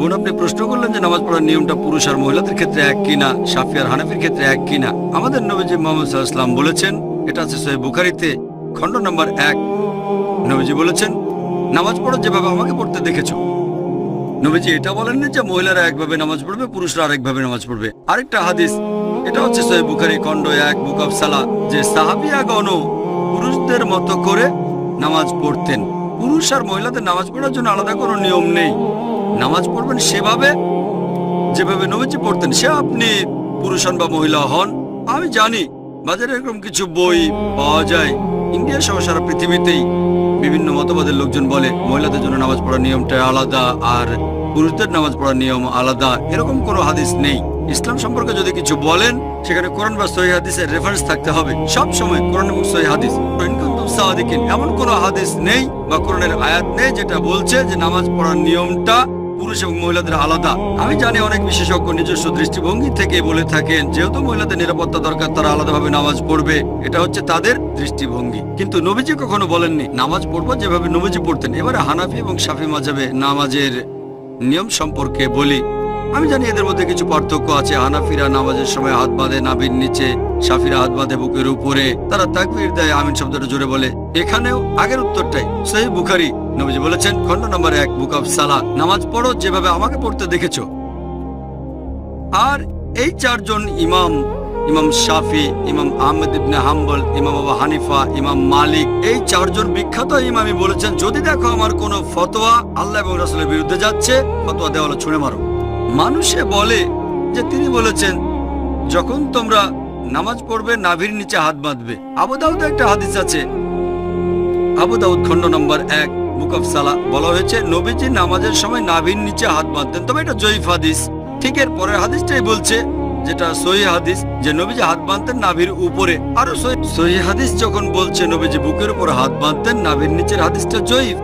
বোন, আপনি প্রশ্ন করলেন যে নামাজ পড়ার নিয়মটা পুরুষ আর মহিলাদের ক্ষেত্রে এক কিনা, শাফি আর হানাফির ক্ষেত্রে এক কিনা। আমাদের নবীজি মুহাম্মদ সাল্লাল্লাহু আলাইহি ওয়াসাল্লাম বলেছেন, এটা আছে সহিহ বুখারীতে খণ্ড নম্বর 1। নবীজি বলেছেন, নামাজ পড়ো যেভাবে আমাকে পড়তে দেখেছো। নবীজি এটা বলেননি যে মহিলারা একভাবে নামাজ পড়বে, পুরুষরা আরেকভাবে নামাজ পড়বে। আরেকটা হাদিস, এটা হচ্ছে সহিহ বুখারী খণ্ড 1 বুক অফ সালাহ, যে সাহাবিয়াগণ পুরুষদের মতো করে নামাজ পড়তেন। পুরুষ আর মহিলাদের নামাজ পড়ার জন্য আলাদা কোনো নিয়ম নেই। নামাজ পড়বেন সেভাবে যেভাবে নবীজি পড়তেন, সে আপনি পুরুষ হন বা মহিলা হন। আমি জানি বাজারে এরকম কিছু বই পাওয়া যায়, ইন্ডিয়া সহ সারা পৃথিবীতেই বিভিন্ন মতবাদের লোকজন বলে মহিলাদের জন্য নামাজ পড়ার নিয়মটা আলাদা আর পুরুষদের নামাজ পড়ার নিয়ম আলাদা। এরকম কোনো হাদিস নেই। ইসলাম সম্পর্কে যদি কিছু বলেন, সেখানে কোরআন বা সহিহ হাদিসের রেফারেন্স থাকতে হবে। সব সময় কোরআন এবং সহিহ হাদিস। এমন কোনো হাদিস নেই বা কোরআনের আয়াত নেই যেটা বলছে যে নামাজ পড়ার নিয়মটা পুরুষ এবং মহিলাদের আলাদা। আমি জানি অনেক বিশেষজ্ঞ নিজস্ব দৃষ্টিভঙ্গি থেকে বলে থাকেন, যেহেতু মহিলাদের নিরাপত্তা দরকার, তারা আলাদাভাবে নামাজ পড়বে। এটা হচ্ছে তাদের দৃষ্টিভঙ্গি, কিন্তু নবীজি কখনো বলেননি নামাজ পড়বো যেভাবে নবীজি পড়তেন। এবারে হানাফি এবং শাফি মাযহাবে নামাজের নিয়ম সম্পর্কে বলি। আমি জানি এদের মধ্যে কিছু পার্থক্য আছে। হানাফিরা নামাজের সময় হাত বাঁধে নাভির নিচে, শাফিরা হাত বাঁধে বুকের উপরে, তারা তাকবীর দেয়, আমিন শব্দটা জোরে বলে। এখানেও আগের উত্তরটাই। সহিহ বুখারী, নবীজি বলেছেন খণ্ড নম্বর 1 বুক অফ সালাহ, নামাজ পড়ো যেভাবে আমাকে পড়তে দেখেছো। আর এই চারজন ইমাম, ইমাম শাফি, ইমাম আহমদ ইবনে হাম্বল, ইমাম আবু হানিফা, ইমাম মালিক, এই চারজন বিখ্যাত ইমামই বলেছেন, যদি দেখো আমার কোনো ফতোয়া আল্লাহ এবং রাসূলের বিরুদ্ধে যাচ্ছে, ফতোয়া দেওয়ালে ছুঁড়ে মারো। মানুষে বলে যে তিনি বলেছেন যখন তোমরা নামাজ পড়বে নাভির নিচে হাত বাঁধবে। আবু দাউদে একটা হাদিস আছে, আবু দাউদ খণ্ড নম্বর 1 বুক অফ সালাহ, বলা হয়েছে নবীজি নামাজের সময় নাভির নিচে হাত বাঁধতেন। তবে এটা জয়ীফ হাদিস। ঠিক এর পরের হাদিসটাই বলছে, যেটা সহিহ হাদিস, যে নবীজি হাত বাঁধতেন নাভির উপরে। আরো সহিহ হাদিস যখন বলছে নবীজি বুকের উপর হাত বাঁধতেন নাভির নিচের, হাদিসটা জয়ীফ।